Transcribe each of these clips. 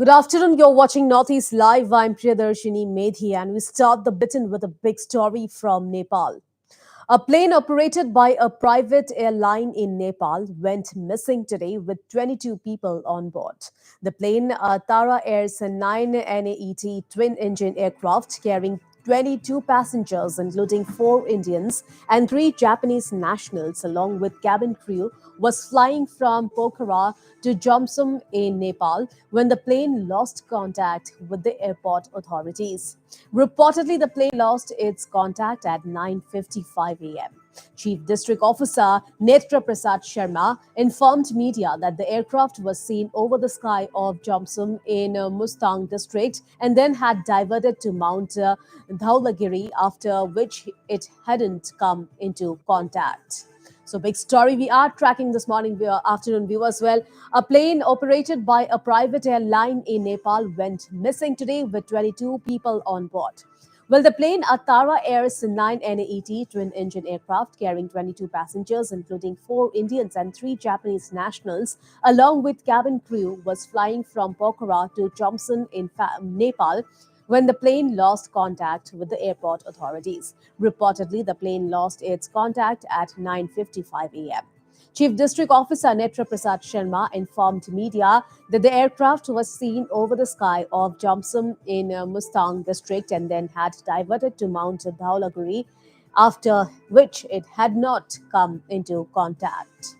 Good afternoon. You're watching Northeast Live. I'm Priyadarshini Medhi, and we start the bulletin with a big story from Nepal. A plane operated by a private airline in Nepal went missing today with 22 people on board. The plane, Tara Air's 9 NAET twin-engine aircraft carrying 22 passengers, including 4 Indians and 3 Japanese nationals, along with cabin crew, was flying from Pokhara to Jomsom in Nepal when the plane lost contact with the airport authorities. Reportedly, the plane lost its contact at 9:55 a.m. Chief District Officer Netra Prasad Sharma informed media that the aircraft was seen over the sky of Jomsom in Mustang district and then had diverted to Mount Dhaulagiri, after which it hadn't come into contact. So, big story we are tracking this morning, afternoon viewers. Well, a plane operated by a private airline in Nepal went missing today with 22 people on board. Well, the plane, a Tara Air's 9 NAET twin-engine aircraft carrying 22 passengers, including 4 Indians and 3 Japanese nationals, along with cabin crew, was flying from Pokhara to Jomsom in Nepal when the plane lost contact with the airport authorities. Reportedly, the plane lost its contact at 9:55 a.m. Chief District Officer Netra Prasad Sharma informed media that the aircraft was seen over the sky of Jomsom in Mustang district and then had diverted to Mount Dhaulagiri, after which it had not come into contact.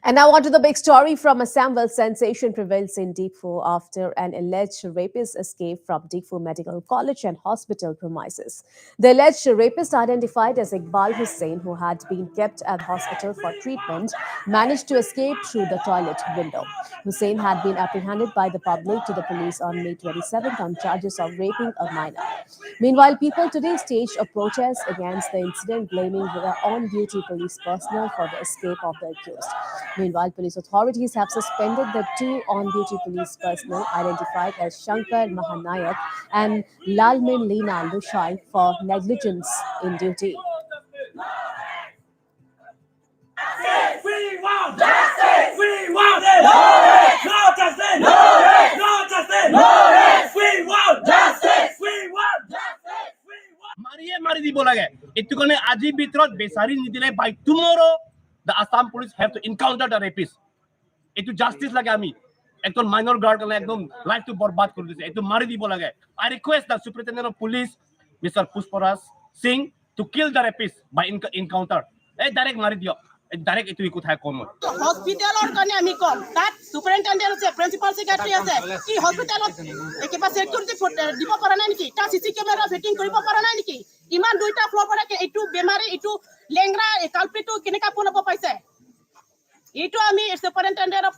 And now on to the big story from Assam. Well, sensation prevails in Deepfu after an alleged rapist escaped from Deepfu Medical College and Hospital premises. The alleged rapist, identified as Iqbal Hussain, who had been kept at hospital for treatment, managed to escape through the toilet window. Hussain had been apprehended by the public to the police on May 27th on charges of raping a minor. Meanwhile, people today staged a protest against the incident, blaming the on-duty police personnel for the escape of the accused. Meanwhile, police authorities have suspended the 2 on-duty police personnel identified as Shankar Mahanayak and Lalmin Lina Lushai for negligence in duty. We want justice! We want it! No justice! No justice! We want justice! We want justice! Mari di bola gaya. Itu kone aji bitrot besari nidile by tomorrow the Assam police have to encounter the rapist. Itu justice lage ami. Ekton minor guard kone ekdom life to borbat kor dise. Itu mari di bola gaya. I request the Superintendent of Police, Mr. Pushparas Singh, to kill the rapist by encounter. Direct mari diyo. Direct itu ikut hai common. Hospital or kane ami kom. That superintendent ase, principal secretary ase. Ki hospital ekiba security dibo para nai niki. Ta CC camera fitting koribo para nai niki. Iman duita floor pare ke itu bemari itu lengra culprit to keneka pulabo paise. Itu ami superintendent of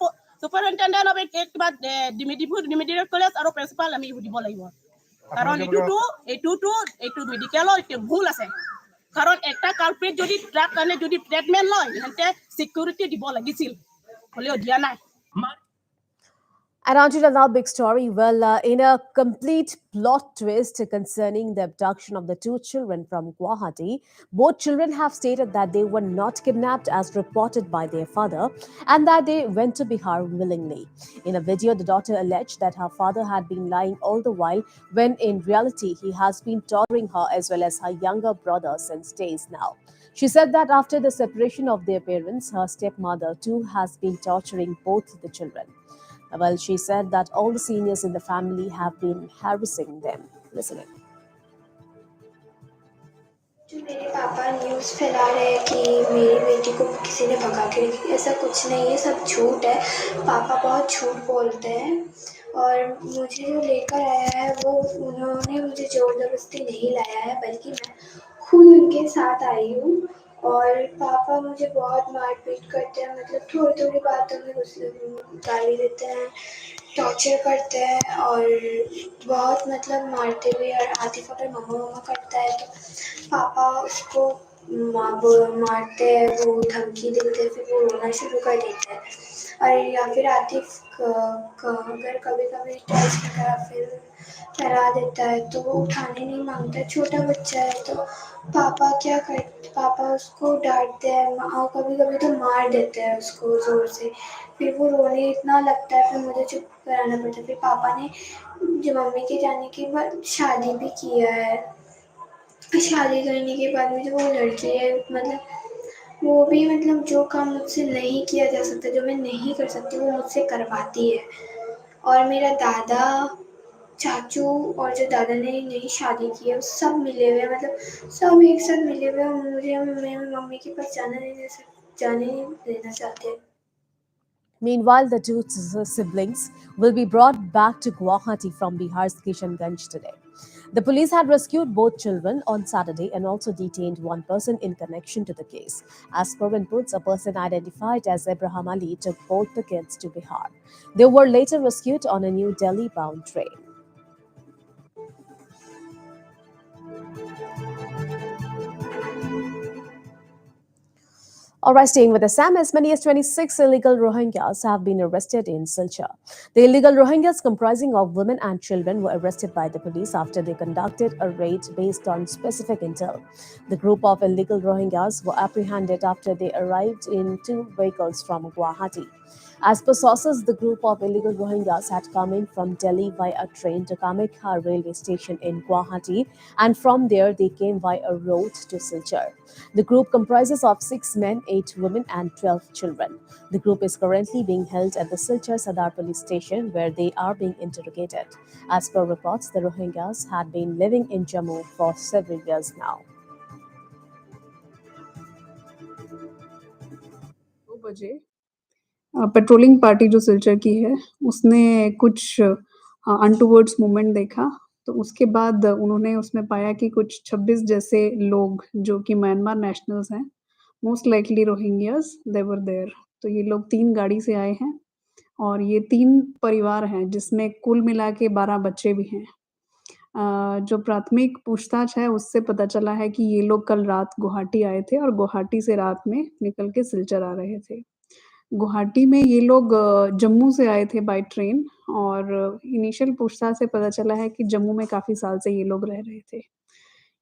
ekiba dimedical college aro principal ami dibo laibo. Karon itu medical itu bhul ase. কারণ একটা culprit যদি truck কানে যদি treatment লয় হেনতে security দিব লাগিছিল হলেও দিয়া নাই। And on to another big story. Well, in a complete plot twist concerning the abduction of the 2 children from Guwahati, both children have stated that they were not kidnapped as reported by their father and that they went to Bihar willingly. In a video, the daughter alleged that her father had been lying all the while, when in reality he has been torturing her as well as her younger brother since days now. She said that after the separation of their parents, her stepmother too has been torturing both the children. Well, she said that all the seniors in the family have been harassing them. Listen in. जो मेरे पापा news फैला रहे हैं कि मेरी बेटी को किसी ने भगा के रखी, ऐसा कुछ नहीं है, सब झूठ है। पापा बहुत झूठ बोलते हैं और मुझे जो लेकर आया है वो उन्होंने मुझे ज़ोर ज़बरदस्ती नहीं लाया है, बल्कि मैं खुद उनके साथ आई हूँ। और पापा मुझे बहुत मारपीट करते हैं, मतलब थोड़ी थोड़ी बातों में गाली देते हैं, टॉर्चर करते हैं और बहुत मतलब मारते भी। और आतिफ अगर मम्मा मम्मा करता है तो पापा उसको मारते हैं, वो धमकी देते हैं, फिर वो रोना शुरू कर देते हैं। और या फिर आतिफ अगर कभी कभी टेस्ट का फिर करा देता है तो वो उठाने नहीं मांगता, छोटा बच्चा है तो पापा क्या करते, पापा उसको डांटते हैं और कभी कभी तो मार देते हैं उसको ज़ोर से। फिर वो रोने इतना लगता है, फिर मुझे चुप कराना पड़ता है। फिर पापा ने जो मम्मी के जाने के बाद शादी भी किया है। शादी करने के बाद में जो वो लड़की है, मतलब वो भी मतलब जो काम मुझसे नहीं किया जा सकता, जो मैं नहीं कर सकती, वो मुझसे करवाती है। और मेरा दादा, चाचू और जो दादा ने नई शादी की है, वो सब मिले हुए हैं, मतलब सब एक साथ मिले हुए हैं। मुझे मेरी मम्मी के पास जाने नहीं देना चाहते। Meanwhile, the two siblings will be brought back to Guwahati from Bihar's Kishanganj today. The police had rescued both children on Saturday and also detained one person in connection to the case. As per inputs, a person identified as Abraham Ali took both the kids to Bihar. They were later rescued on a New Delhi bound train. All right, staying with Assam, as many as 26 illegal Rohingyas have been arrested in Silchar. The illegal Rohingyas, comprising of women and children, were arrested by the police after they conducted a raid based on specific intel. The group of illegal Rohingyas were apprehended after they arrived in two vehicles from Guwahati. As per sources, the group of illegal Rohingyas had come in from Delhi via train to Kamakha railway station in Guwahati, and from there they came via road to Silchar. The group comprises of 6 men, 8 women, and 12 children. The group is currently being held at the Silchar Sadar police station where they are being interrogated. As per reports, the Rohingyas had been living in Jammu for several years now. 2 बजे patrolling party जो सिलचर की है, उसने कुछ अनटूवर्ड्स movement देखा, तो उसके बाद उन्होंने उसमें पाया कि कुछ 26 जैसे लोग जो कि म्यांमार नेशनल्स हैं, most likely Rohingyas, they were there. तो ये लोग 3 गाड़ी से आए हैं और ये 3 परिवार हैं, जिसमें कुल मिला के 12 बच्चे भी हैं। जो प्राथमिक पूछताछ है, उससे पता चला है कि ये लोग कल रात गुवाहाटी आए थे और गुवाहाटी से रात में निकल के सिलचर आ रहे थे। गुवाहाटी में ये लोग जम्मू से आए थे बाय ट्रेन और इनिशियल पूछताछ से पता चला है कि जम्मू में काफ़ी साल से ये लोग रह रहे थे।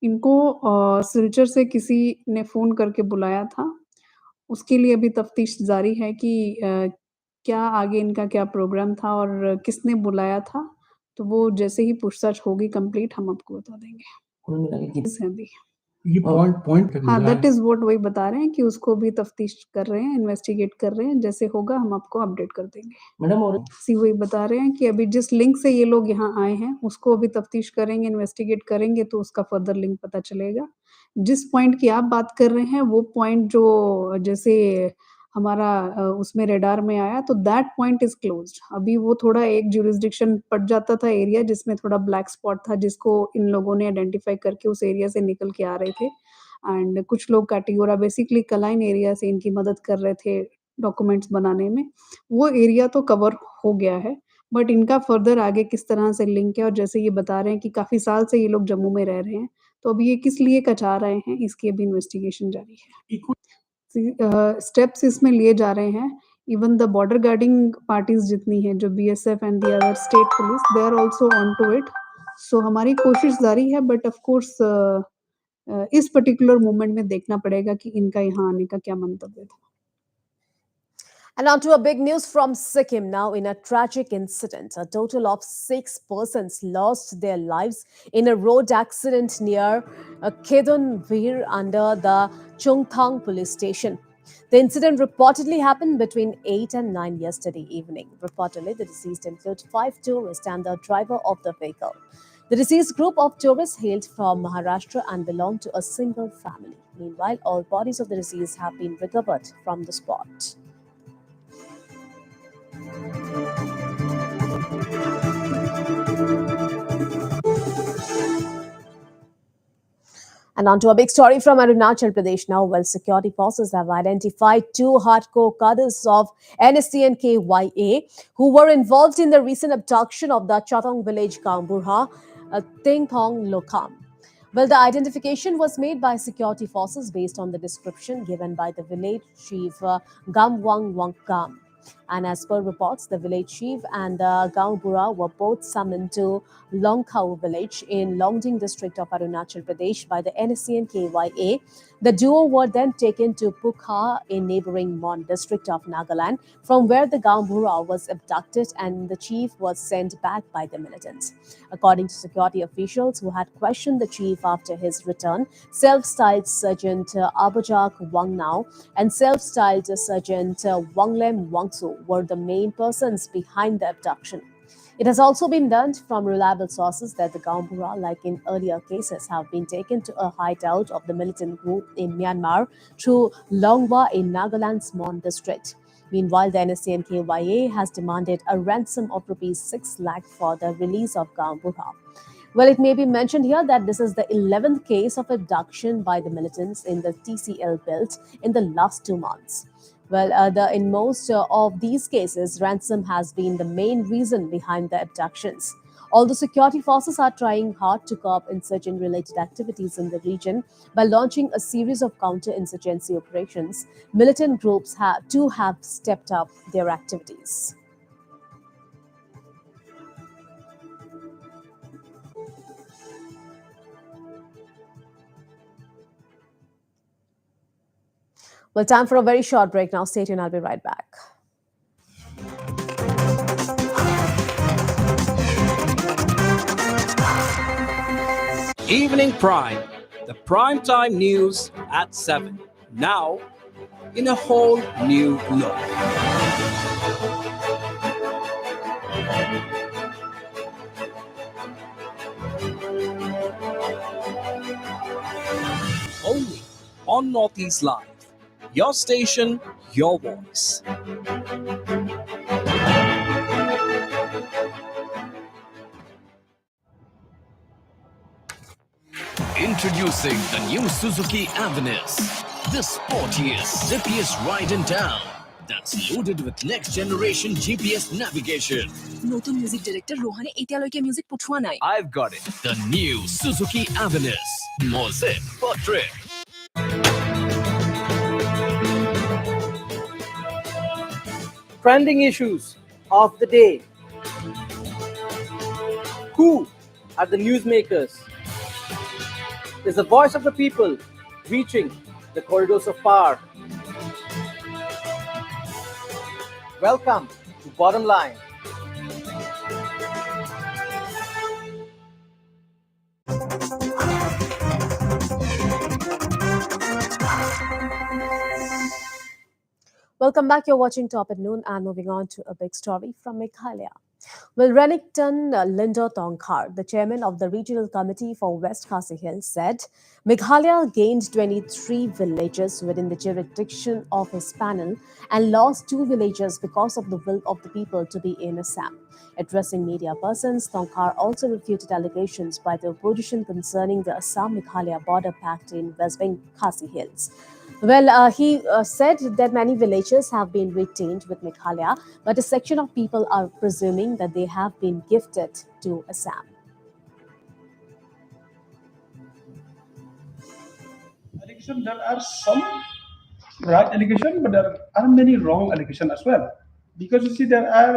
इनको सिलचर से किसी ने फ़ोन करके बुलाया था। उसके लिए अभी तफ्तीश जारी है कि क्या आगे इनका क्या प्रोग्राम था और किसने बुलाया था। तो वो जैसे ही पूछताछ होगी कंप्लीट, हम आपको बता देंगे। कुल मिला के हैं अभी। ये पॉइंट पॉइंट हाँ, दैट इज़ व्हाट वही बता रहे हैं कि उसको भी तफ्तीश कर रहे हैं, इन्वेस्टिगेट कर रहे हैं, जैसे होगा हम आपको अपडेट कर देंगे। मैडम और सी वही बता रहे हैं कि अभी जिस लिंक से ये लोग यहाँ आए हैं, उसको अभी तफ्तीश करेंगे, इन्वेस्टिगेट करेंगे तो उसका फर्दर लिंक पता चलेगा। जिस पॉइंट की आप बात कर रहे हैं, वो पॉइंट जो जैसे हमारा उसमें रडार में आया, तो दैट पॉइंट इज़ क्लोज़्ड। अभी वो थोड़ा एक ज्यूरिसडिक्शन पड़ जाता था एरिया, जिसमें थोड़ा ब्लैक स्पॉट था, जिसको इन लोगों ने आइडेंटिफ़ाई करके उस एरिया से निकल के आ रहे थे। एंड कुछ लोग कैटेगोरा बेसिकली कलाइन एरिया से इनकी मदद कर रहे थे डॉक्यूमेंट्स बनाने में। वो एरिया तो कवर हो गया है, बट इनका फर्दर आगे किस तरह से लिंक है और जैसे ये बता रहे हैं कि काफ़ी साल से ये लोग जम्मू में रह रहे हैं, तो अभी ये किस लिए कचा रहे हैं, इसकी अभी इन्वेस्टिगेशन जारी है। स्टेप्स इसमें लिए जा रहे हैं। Even the border guarding parties जितनी हैं, जो BSF and the other state police, they are also on to it. So हमारी कोशिश जारी है, बट ऑफ कोर्स इस पर्टिकुलर मोमेंट में देखना पड़ेगा कि इनका यहाँ आने का क्या मंतव्य था। And on to a big news from Sikkim now. In a tragic incident, a total of 6 persons lost their lives in a road accident near Kedonvir under the Chungthang police station. The incident reportedly happened between 8 and 9 yesterday evening. Reportedly, the deceased include 5 tourists and the driver of the vehicle. The deceased group of tourists hailed from Maharashtra and belonged to a single family. Meanwhile, all bodies of the deceased have been recovered from the spot. And on to a big story from Arunachal Pradesh now. Well, security forces have identified 2 hardcore cadres of NSC and KYA who were involved in the recent abduction of the Chatong village Kamburha, Tingthong Lokam. Well, the identification was made by security forces based on the description given by the village chief Gamwang Wangkam. And as per reports, the village chief and the Gaunbura were both summoned to Longkhau village in Longding district of Arunachal Pradesh by the NSC and KYA. The duo were then taken to Pukha in neighboring Mon district of Nagaland, from where the Gaunbura was abducted and the chief was sent back by the militants. According to security officials who had questioned the chief after his return, self-styled Sergeant Abujak Wangnao and self-styled Sergeant Wanglem Wangsu were the main persons behind the abduction. It has also been learned from reliable sources that the Gambura, like in earlier cases, have been taken to a hideout of the militant group in Myanmar through Longwa in Nagaland's Mon district. Meanwhile, the NSC and KYA has demanded a ransom of rupees 6 lakh for the release of Gambura. Well, it may be mentioned here that this is the 11th case of abduction by the militants in the TCL belt in the last 2 months. Well, in most of these cases, ransom has been the main reason behind the abductions. Although security forces are trying hard to curb insurgent related activities in the region by launching a series of counter-insurgency operations, militant groups too have stepped up their activities. Well, time for a very short break now. Stay tuned, I'll be right back. Evening Prime, the primetime news at 7. Now, in a whole new look. Only on Northeast Live. Your station, your voice. Introducing the new Suzuki Avenus, the sportiest, zippiest ride in town. That's loaded with next generation GPS navigation. নতুন music director রোহানে এতিয়ালৈকে music পঠোৱা নাই। I've got it. The new Suzuki Avenus. More zip for trip. Trending issues of the day. Who are the newsmakers? Is the voice of the people reaching the corridors of power? Welcome to Bottom Line. Welcome back. You're watching Top at Noon and moving on to a big story from Meghalaya. Well, Renington Lindo Tongkhar, the chairman of the Regional Committee for West Khasi Hills, said Meghalaya gained 23 villages within the jurisdiction of his panel and lost 2 villages because of the will of the people to be in Assam. Addressing media persons, Tongkhar also refuted allegations by the opposition concerning the Assam-Meghalaya border pact in West Bengal Khasi Hills. Well, he said that many villages have been retained with Meghalaya, but a section of people are presuming that they have been gifted to Assam. Allegation, there are some right allegations, but there are many wrong allegations as well. Because you see, there are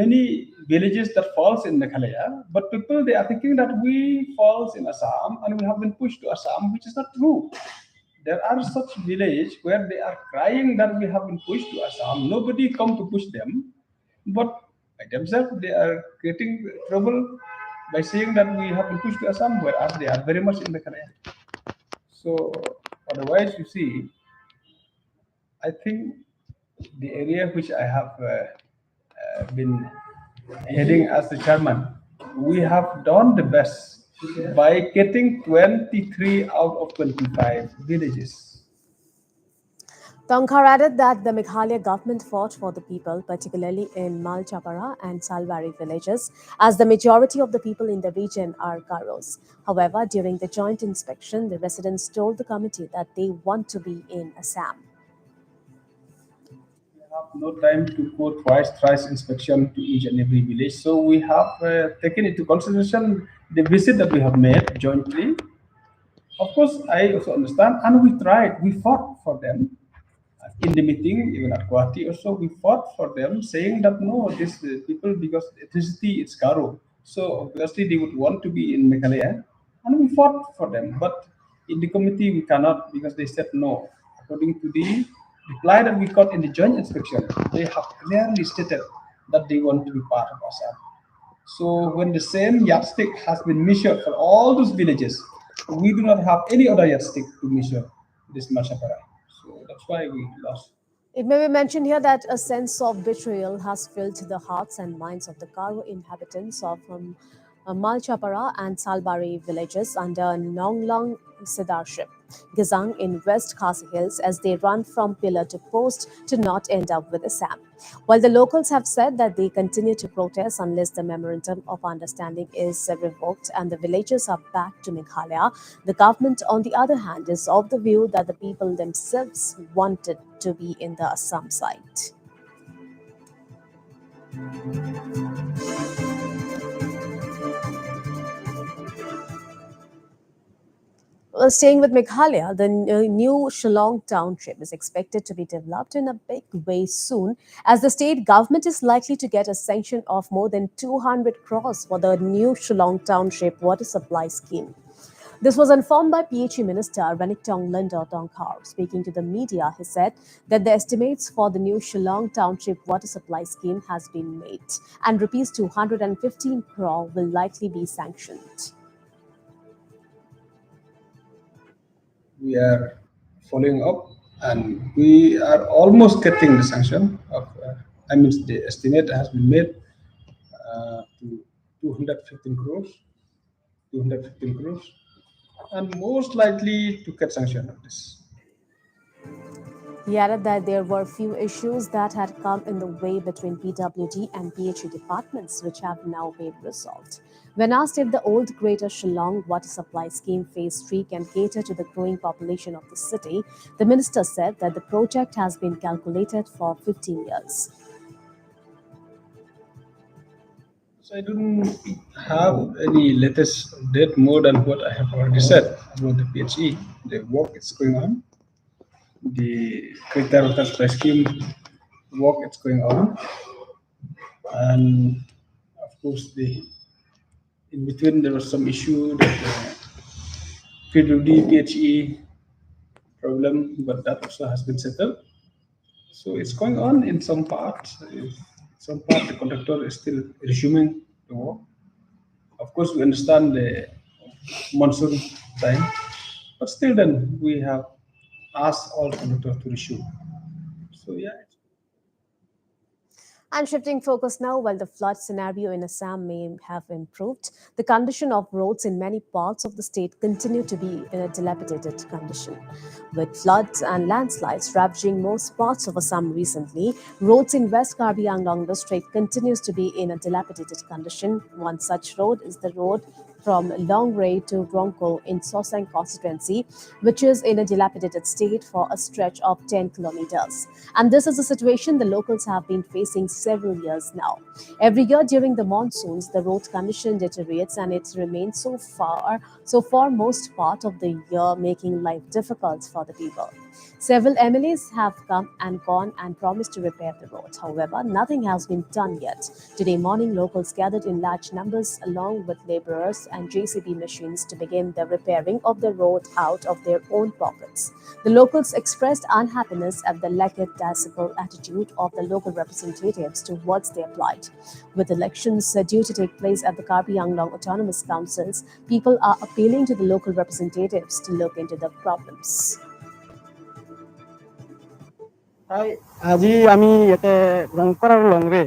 many villages that falls in Meghalaya, but people they are thinking that we falls in Assam and we have been pushed to Assam, which is not true. There are such villages where they are crying that we have been pushed to Assam. Nobody come to push them, but by themselves they are creating trouble by saying that we have been pushed to Assam, whereas they are very much in Meghalaya. So otherwise, you see, I think the area which I have been heading as the chairman, we have done the best by getting 23 out of 25 villages. Tongkhar added that the Meghalaya government fought for the people, particularly in Malchapara and Salwari villages, as the majority of the people in the region are Garos. However, during the joint inspection, the residents told the committee that they want to be in Assam. have no time to go twice, thrice inspection to each and every village. So we have taken into consideration the visit that we have made jointly. Of course, I also understand, and we tried, we fought for them in the meeting, even at Guwahati also, we fought for them, saying that no, these people, because ethnicity it's Garo, so obviously they would want to be in Meghalaya, and we fought for them. But in the committee, we cannot because they said no. According to the reply that we got in the joint inspection, they have clearly stated that they want to be part of Assam. So when the same yardstick has been measured for all those villages, we do not have any other yardstick to measure this Machapara. So that's why we lost. It may be mentioned here that a sense of betrayal has filled the hearts and minds of the Karo inhabitants of Malchapara and Salbari villages under Nonglang Sidarship, Gazang in West Khasi Hills as they run from pillar to post to not end up with Assam. While the locals have said that they continue to protest unless the memorandum of understanding is revoked and the villagers are back to Meghalaya, the government, on the other hand, is of the view that the people themselves wanted to be in the Assam side. Well, staying with Meghalaya, the new Shillong township is expected to be developed in a big way soon, as the state government is likely to get a sanction of more than 200 crores for the new Shillong township water supply scheme. This was informed by PHE Minister Reniktong Lindo Tongkhar. Speaking to the media, he said that the estimates for the new Shillong Township water supply scheme has been made, and rupees 215 crore will likely be sanctioned. We are following up, and we are almost getting the sanction of. I mean, the estimate has been made to 215 crores, 215 crores, and most likely to get sanction of this. He added that there were few issues that had come in the way between PWD and PHE departments, which have now been resolved. When asked if the old Greater Shillong water supply scheme phase 3 can cater to the growing population of the city, the minister said that the project has been calculated for 15 years. So I don't have any latest update more than what I have already said about the PHE. The work is going on. The Greater Water Supply Scheme work is going on, and of course, the in between there was some issue that PWD PHE problem, but that also has been settled. So it's going on in some parts. Some part the contractor is still resuming the work. Of course, we understand the monsoon time, but still then we have asked all conductors to resume. So yeah, And shifting focus now, while the flood scenario in Assam may have improved, the condition of roads in many parts of the state continue to be in a dilapidated condition. With floods and landslides ravaging most parts of Assam recently, roads in West Karbi Anglong district continues to be in a dilapidated condition. One such road is the road from Longray to Gronko in Sosang constituency, which is in a dilapidated state for a stretch of 10 kilometers. And this is a situation the locals have been facing several years now. Every year during the monsoons, the road condition deteriorates and it remains so for most part of the year, making life difficult for the people. Several MLAs have come and gone and promised to repair the road. However, nothing has been done yet. Today morning, locals gathered in large numbers along with laborers and JCB machines to begin the repairing of the road out of their own pockets. The locals expressed unhappiness at the lackadaisical attitude of the local representatives towards their plight. With elections due to take place at the Karbi Anglong Autonomous Councils, people are appealing to the local representatives to look into the problems. আজি আমি ইয়াতে ৰংপৰ আৰু লংৰে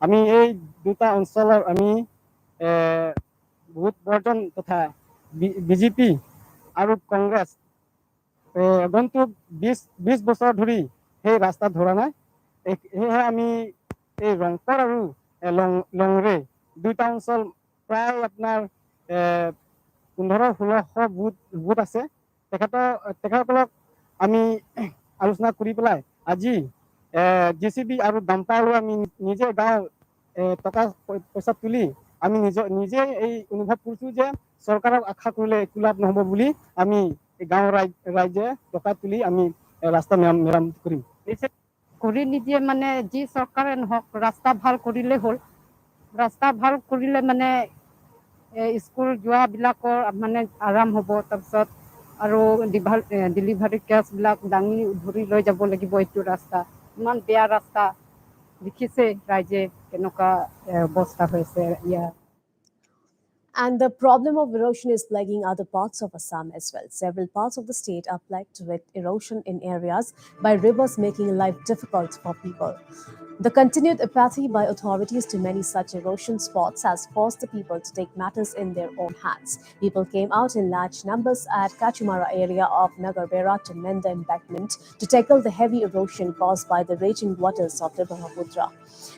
আমি এই দুটা অঞ্চলৰ আমি বহুত বৰ্জন তথা বিজেপি আৰু কংগ্ৰেছ আগন্তুক 20 বছৰ ধৰি সেই ৰাস্তা ধৰা নাই। সেয়েহে আমি এই ৰংপৰ আৰু লংৰে দুটা অঞ্চল প্ৰায় আপোনাৰ 1500-1600 বুথ আছে। তেখেতসকলক আমি আলোচনা কৰি পেলাই আজি জেচিবি আৰু ডাম্পাৰো আমি নিজে গাঁও টকা পইচা তুলি আমি নিজে এই অনুভৱ কৰিছোঁ যে চৰকাৰক আশা কৰিলে একো লাভ নহ'ব বুলি আমি গাঁৱৰ ৰাইজে টকা তুলি আমি ৰাস্তা মেৰামতি কৰিম কৰি নিদিয়ে মানে যি চৰকাৰে নহওক ৰাস্তা ভাল কৰিলে হ'ল ৰাস্তা ভাল কৰিলে মানে স্কুল যোৱাবিলাকৰ মানে আৰাম হ'ব তাৰপিছত আৰু ডেলিভাৰী কেছবিলাক দাঙি ধৰি লৈ যাব লাগিব এইটো ৰাস্তা ইমান বেয়া ৰাস্তা দেখিছে ৰাইজে কেনেকুৱা অৱস্থা হৈছে ইয়াৰ And the problem of erosion is plaguing other parts of Assam as well. Several parts of the state are plagued with erosion in areas by rivers, making life difficult for people. The continued apathy by authorities to many such erosion spots has forced the people to take matters in their own hands. People came out in large numbers at Kachumara area of Nagarbera to mend the embankment to tackle the heavy erosion caused by the raging waters of the Brahmaputra.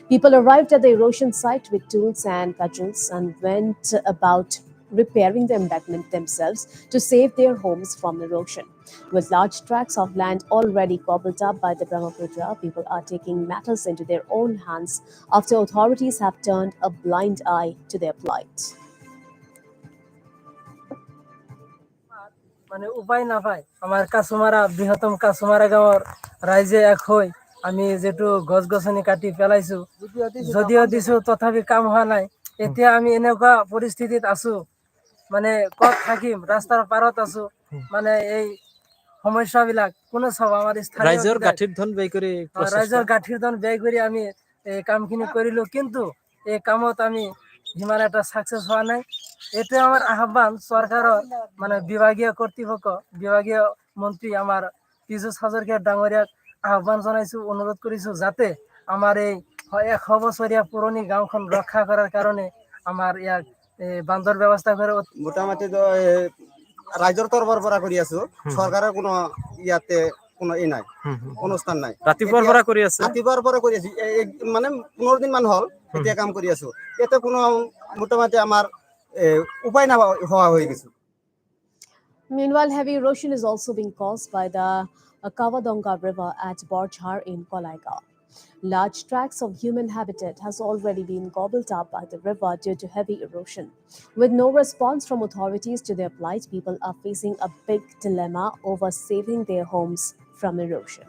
People arrived at the erosion site with tools and cudgels and went about repairing the embankment themselves to save their homes from erosion. With large tracts of land already gobbled up by the Brahmaputra, people are taking matters into their own hands after authorities have turned a blind eye to their plight. মানে উপায় না পায় আমার কাছুমারা বৃহত্তম কাছুমারা গাঁৱৰ ৰাইজে এক হৈ আমি যেটো গছ গছনি কাটি পেলাইছো যদিও দিছো তথাপি কাম হোৱা নাই এতিয়া আমি এনেকুৱা পৰিস্থিতিত আছো মানে কত থাকিম ৰাস্তাৰ পাৰত আছো মানে এই সমস্যাবিলাক কোনো সব আমাৰ স্থানীয় ৰাইজৰ গাঠিৰ ধন ব্যয় কৰি আমি এই কামখিনি কৰিলো কিন্তু এই কামত আমি হিমান এটা সাকসেস হোৱা নাই এতে আমার আহ্বান সরকারের মানে বিভাগীয় কর্তৃপক্ষ বিভাগীয় মন্ত্রী আমার পীযুষ হাজৰিকা ডাঙৰীয়াক আহ্বান জানাইছো অনুরোধ কৰিছো যাতে আমার এই 100 বছৰীয়া পুৰণি গাঁওখন ৰক্ষা কৰাৰ কাৰণে আমাৰ ইয়াক বান্ধৰ ব্যৱস্থা কৰে মোটামুটি ৰাইজৰ তৰফৰ পৰা কৰি আছো সরকারের কোনো ইয়াতে কোনো নাই অনুষ্ঠান নাই ৰাতিপুৱাৰ পৰা কৰি আছে মানে 15 দিন মান হল এতিয়া কাম কৰি আছো এতে কোনো মোটামুটি আমাৰ উপায় না হওয়া হয়ে গেছে Meanwhile, heavy erosion is also being caused by the Kavadonga River at Borjhar in Kolaigaon. Large tracts of human habitat has already been gobbled up by the river due to heavy erosion. With no response from authorities to their plight, people are facing a big dilemma over saving their homes from erosion.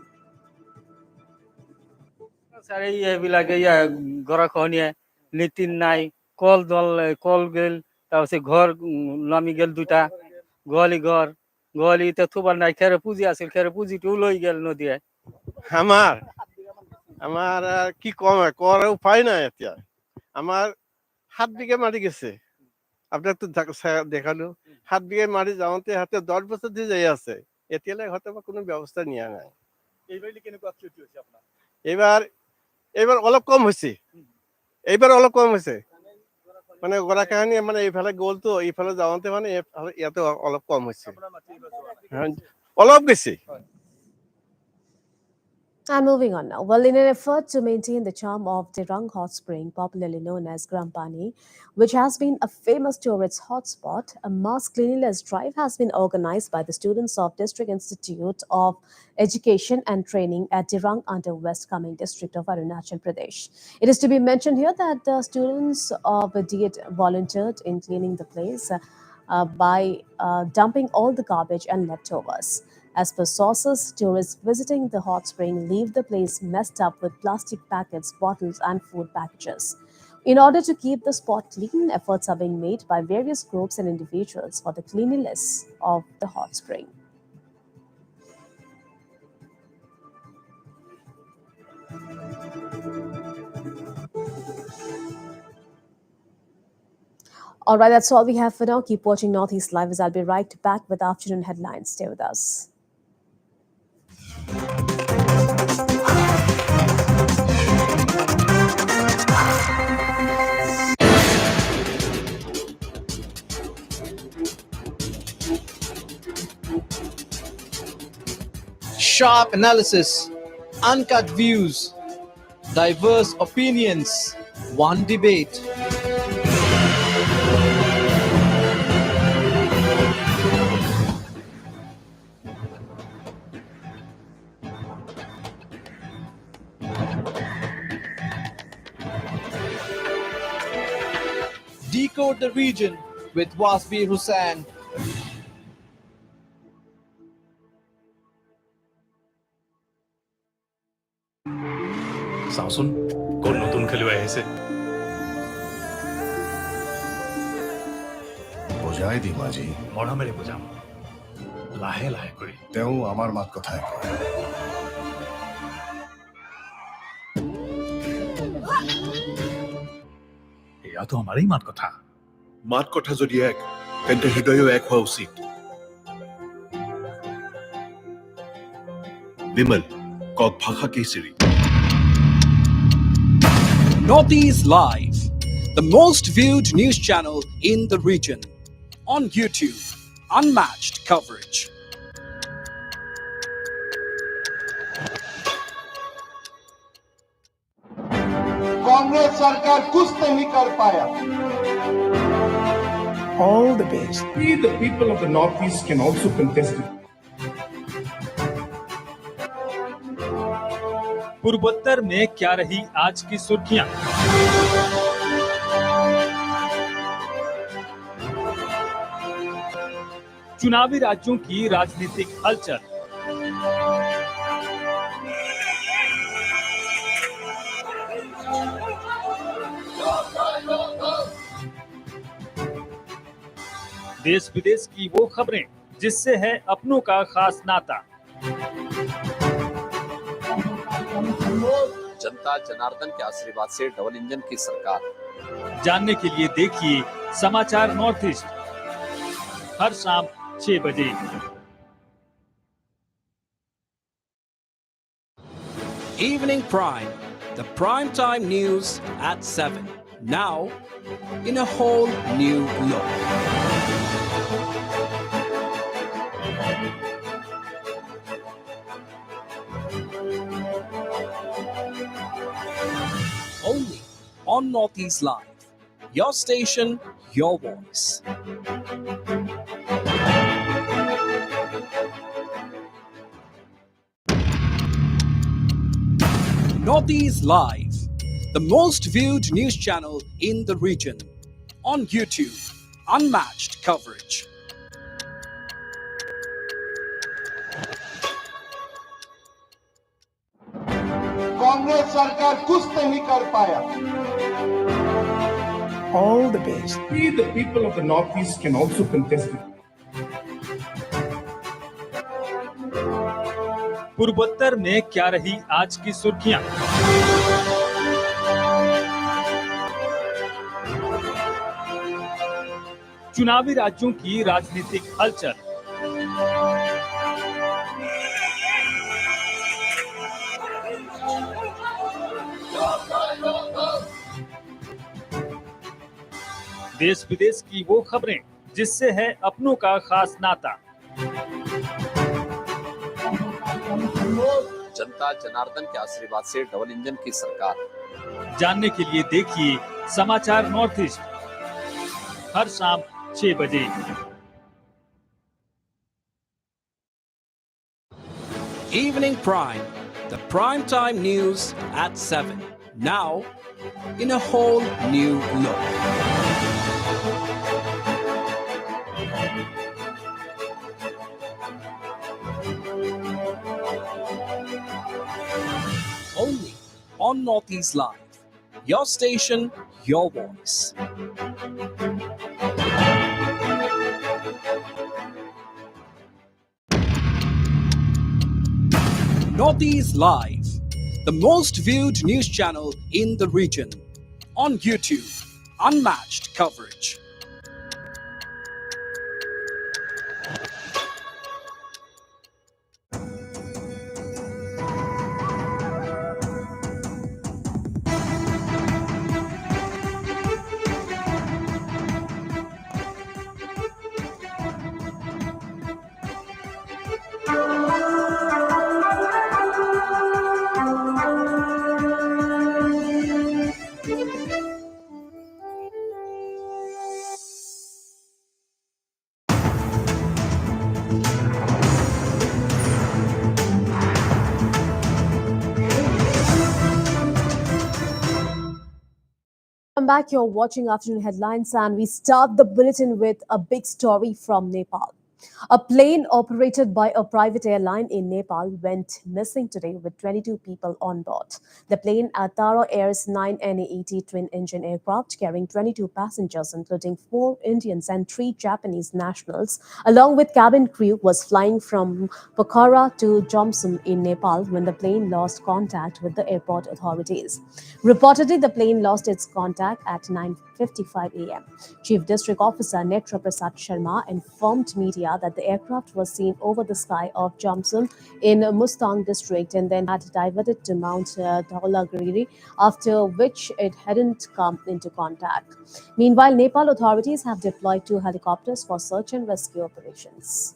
Latrine নাই call গেল তাৰপিছত ঘৰ নামি গেল দুটা গোৱালি এতিয়া থুবাৰ নাই খেৰ পুঁজি আছিল খেৰ পুঁজিটো লৈ গেল নদীয়ে আমার কি কম করার উপায় নাই এতিয়া আমার 7 বিঘা মাটি গেছে আপনার তো দেখালো 7 বিঘা মাটি যাওঁতে হাতে 10 বছর দিয়ে যাই আছে এতিয়ালে হয়তো কোনো ব্যবস্থা নিয়া নাই এইবার অলপ কম হয়েছে মানে গোড়া কাহিনী মানে এইফালে গ'ল তো এইফালে যাওঁতে মানে ইয়াতে অলপ কম হয়েছে অলপ গেছে And moving on now. Well, in an effort to maintain the charm of Dirang Hot Spring, popularly known as Grampani, which has been a famous tourist hotspot, a mass cleanliness drive has been organized by the students of District Institute of Education and Training at Dirang under West Kameng district of Arunachal Pradesh. It is to be mentioned here that the students of DET volunteered in cleaning the place by dumping all the garbage and leftovers. As per sources, tourists visiting the hot spring leave the place messed up with plastic packets, bottles, and food packages. In order to keep the spot clean, efforts are being made by various groups and individuals for the cleanliness of the hot spring. All right, that's all we have for now. Keep watching Northeast Live as I'll be right back with afternoon headlines. Stay with us. Sharp analysis, uncut views, diverse opinions, one debate. of the region with Wasbir Hussain. চাওচোন কোন নতুন খেলুৱৈ আহিছে বুজাই দিম আজি মৰমেৰে বুজাম লাহে লাহে কৰি তেওঁ আমাৰ মাত কথাই কয় এয়াতো আমাৰেই মাত কথা যদি এক তেন্তে হৃদয়ো এক হোৱা উচিত বিমল কক ভাষা Kesari Northeast Live, the most viewed news channel in the region. On YouTube, unmatched coverage. Congress सरकार कुछ नहीं कर पाया All the best. We, the people of the Northeast, can also contest it. पूर्वोत्तर में क्या रही आज की सुर्खियां? चुनावी राज्यों की राजनीतिक हलचल। देश विदेश की वो खबरें जिससे है अपनों का खास नाता। जनता जनार्दन के आशीर्वाद से डबल इंजन की सरकार। जानने के लिए देखिए समाचार नॉर्थ ईस्ट हर शाम 6 बजे। Evening Prime, the prime time news at 7. Now, in a whole new look. Only on Northeast Live. Your station, your voice. Northeast Live, the most viewed news channel in the region. On YouTube, unmatched coverage. Congress सरकार कुछ नहीं कर पाया All the best. We, the people of the Northeast, can also contest it. पूर्वोत्तर में क्या रही आज की सुर्खियां? चुनावी राज्यों की राजनीतिक हलचल। देश विदेश की वो खबरें जिससे है अपनों का खास नाता। जनता जनार्दन के आशीर्वाद से डबल इंजन की सरकार। जानने के लिए देखिए समाचार नॉर्थ ईस्ट हर शाम 6 बजे। Evening Prime, the prime time news at 7. Now, in a whole new look. Only on Northeast Live. Your station, your voice. Northeast Live, the most viewed news channel in the region. On YouTube, unmatched coverage. back. You're watching Afternoon Headlines, and we start the bulletin with a big story from Nepal. A plane operated by a private airline in Nepal went missing today with 22 people on board. The plane, a Tata Air's 9NA-80 twin-engine aircraft carrying 22 passengers, including 4 Indians and 3 Japanese nationals, along with cabin crew, was flying from Pokhara to Jomsom in Nepal when the plane lost contact with the airport authorities. Reportedly, the plane lost its contact at 9:55 a.m. Chief District Officer Netra Prasad Sharma informed media that the aircraft was seen over the sky of Jomsom in Mustang district and then had diverted to Mount Dhaulagiri, after which it hadn't come into contact. Meanwhile, Nepal authorities have deployed 2 helicopters for search and rescue operations.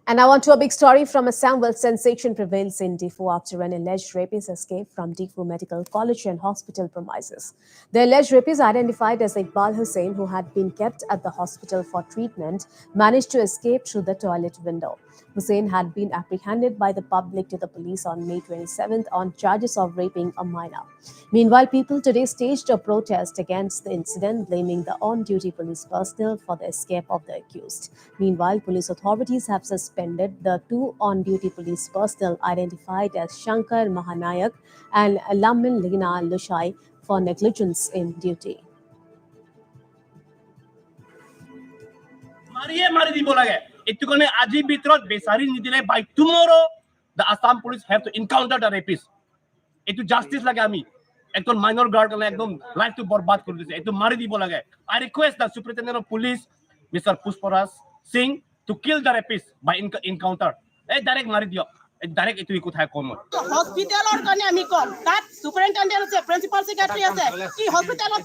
And now on to a big story from Assam, where sensation prevails in Difu after an alleged rapist escaped from Difu Medical College and Hospital premises. The alleged rapist, identified as Iqbal Hussain, who had been kept at the hospital for treatment, managed to escape through the toilet window. Hussain had been apprehended by the public to the police on May 27th on charges of raping a minor. Meanwhile, people today staged a protest against the incident, blaming the on-duty police personnel for the escape of the accused. Meanwhile, police authorities have suspended the 2 on-duty police personnel identified as Shankar Mahanayak and Lamin Lina Lushai for negligence in duty. মাৰি দিব লাগে এটো কাৰণে আজি ভিতৰত বেচাৰি নিদিলে by tomorrow the Assam police have to encounter the rapist এটো justice লাগে আমি একজন মাইনর গার্ড কাৰণে একদম লাইফ টু বরবাদ কৰি দিছে এটো মাৰি দিব লাগে I request the superintendent of police Mr. Pushparas Singh to kill the rapist by encounter এই ডাইরেক্ট মাৰি দিয়ক ডাইরেক্ট এটো কোথায় কম হসপিটালৰ কাৰণে আমি কম তাত সুপাৰিনটেন্ডেন্ট আছে প্ৰিন্সিপাল সেক্ৰেটাৰী আছে কি হসপিটালত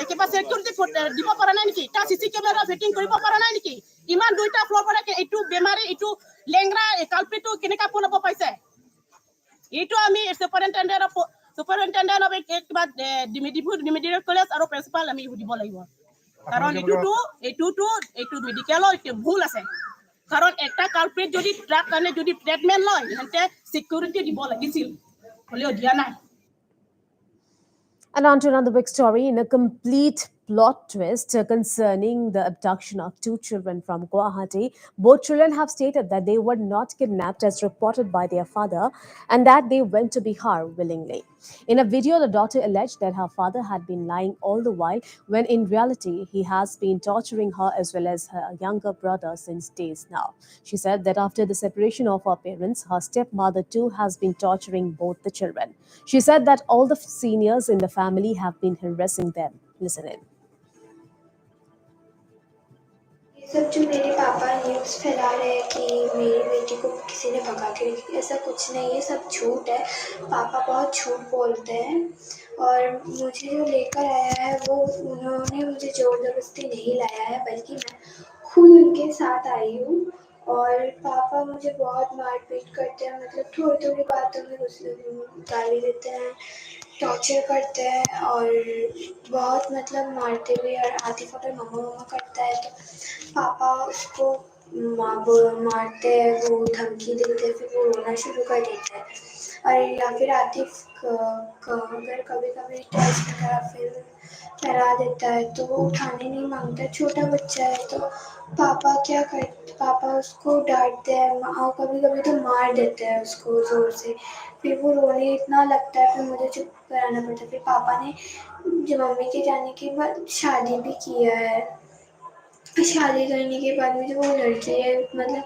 কিবা সিকিউৰিটি দিব পৰা নাই নেকি তা সিসি কেমেৰা ফিটিং কৰিব পৰা নাই নেকি ইমান দুইটা ফ্লোৰ পৰা এইটো বেমাৰী এইটো লেংৰা কালপিটো কেনেকা পলাব পাইছে এইটো আমি সুপাৰিনটেন্ডেন্ট অফ কিবা ডিমিডিয়েট কলেজ আৰু প্ৰিন্সিপাল আমি দিব লাগিব কাৰণ এইটো মেডিকেলৰ ভুল আছে কাৰণ একটা কালপিট যদি ট্ৰাক কাৰণে যদি ট্ৰিটমেন্ট লয় হেতে সিকিউৰিটি দিব লাগিছিল হলেও দিয়া নাই। And on to another big story in a complete plot twist concerning the abduction of 2 children from Guwahati. Both children have stated that they were not kidnapped as reported by their father and that they went to Bihar willingly. In a video, the daughter alleged that her father had been lying all the while when in reality he has been torturing her as well as her younger brother since days now. She said that after the separation of her parents, her stepmother too has been torturing both the children. She said that all the seniors in the family have been harassing them. Listen in. ये सब जो मेरे पापा news फैला रहे हैं कि मेरी बेटी को किसी ने भगा के रख दिया, ऐसा कुछ नहीं है, सब झूठ है। पापा बहुत झूठ बोलते हैं और मुझे जो लेकर आया है वो उन्होंने मुझे ज़ोर ज़बरदस्ती नहीं लाया है, बल्कि मैं खुद उनके साथ आई हूँ। और पापा मुझे बहुत मारपीट करते हैं, मतलब थोड़ी थोड़ी बातों में गाली देते हैं, टॉर्चर करते हैं और बहुत मतलब मारते भी और आतिफ अगर मम्मा मम्मा करता है तो पापा उसको मारते हैं, वो धमकी देते हैं, फिर वो रोना शुरू कर देता है। और या फिर आतिफ अगर कभी कभी टेस्ट का फिर करा देता है तो वो उठाने नहीं मांगता, छोटा बच्चा है तो पापा क्या करते, पापा उसको डांटते हैं और कभी कभी तो मार देते हैं उसको ज़ोर से, फिर वो रोने इतना लगता है, फिर मुझे चुप कराना पड़ता है। फिर पापा ने जब मम्मी के जाने के बाद शादी भी किया है, शादी करने के बाद में जो वो लड़की है मतलब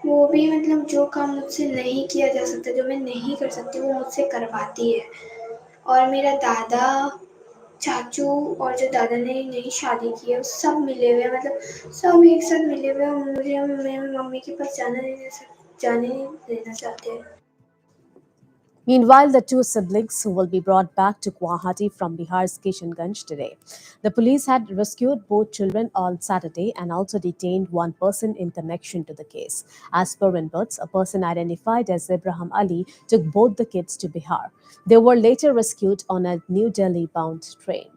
वो भी मतलब जो काम मुझसे नहीं किया जा सकता, जो मैं नहीं कर सकती, वो मुझसे करवाती है। और मेरा दादा चाचू और जो दादा ने नई शादी की है सब मिले हुए हैं, मतलब सब एक साथ मिले हुए हैं, मुझे मेरी मम्मी के पास जाने नहीं देना चाहते हैं। Meanwhile, the 2 siblings who will be brought back to Guwahati from Bihar's Kishanganj today. The police had rescued both children on Saturday and also detained 1 person in connection to the case. As per reports, a person identified as Ibrahim Ali took both the kids to Bihar. They were later rescued on a New Delhi-bound train.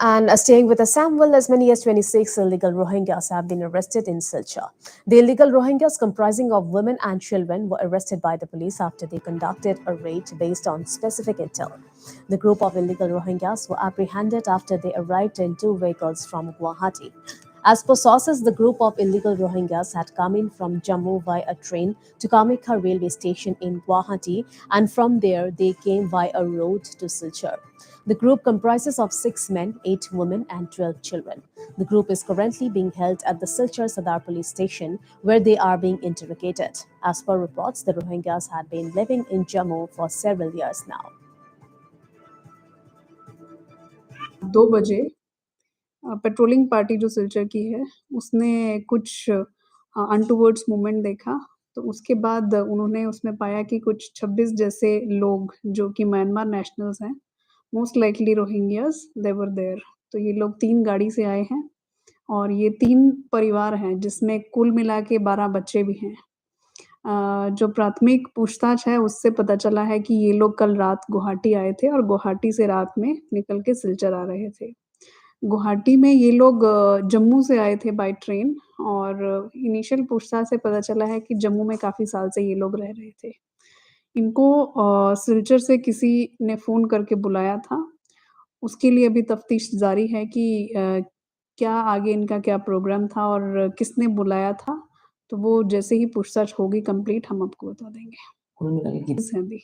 And staying with Assam, well, as many as 26 illegal Rohingyas have been arrested in Silchar. The illegal Rohingyas, comprising of women and children, were arrested by the police after they conducted a raid based on specific intel. The group of illegal Rohingyas were apprehended after they arrived in two vehicles from Guwahati. As per sources, the group of illegal Rohingyas had come in from Jammu via a train to Kamakha railway station in Guwahati, and from there they came via a road to Silchar. The group comprises of 6 men, 8 women, and 12 children. The group is currently being held at the Silchar Sadar police station, where they are being interrogated. As per reports, the Rohingyas had been living in Jammu for several years now. 2 बजे patrolling party जो सिलचर की है, उसने कुछ अनटुवर्ड्स movement देखा, तो उसके बाद उन्होंने उसमें पाया कि कुछ 26 जैसे लोग जो कि म्यांमार नेशनल्स हैं, most likely Rohingyas, they were there. तो ये लोग 3 गाड़ी से आए हैं और ये 3 परिवार हैं, जिसमें कुल मिला के 12 बच्चे भी हैं। जो प्राथमिक पूछताछ है, उससे पता चला है कि ये लोग कल रात गुवाहाटी आए थे और गुवाहाटी से रात में निकल के सिलचर आ रहे थे। गुवाहाटी में ये लोग जम्मू से आए थे बाय ट्रेन और इनिशियल पूछताछ से पता चला है कि जम्मू में काफ़ी साल से ये लोग रह रहे थे। इनको सिलचर से किसी ने फ़ोन करके बुलाया था। उसके लिए अभी तफ्तीश जारी है कि क्या आगे इनका क्या प्रोग्राम था और किसने बुलाया था। तो वो जैसे ही पूछताछ होगी कंप्लीट हम आपको बता देंगे। इस हैं अभी।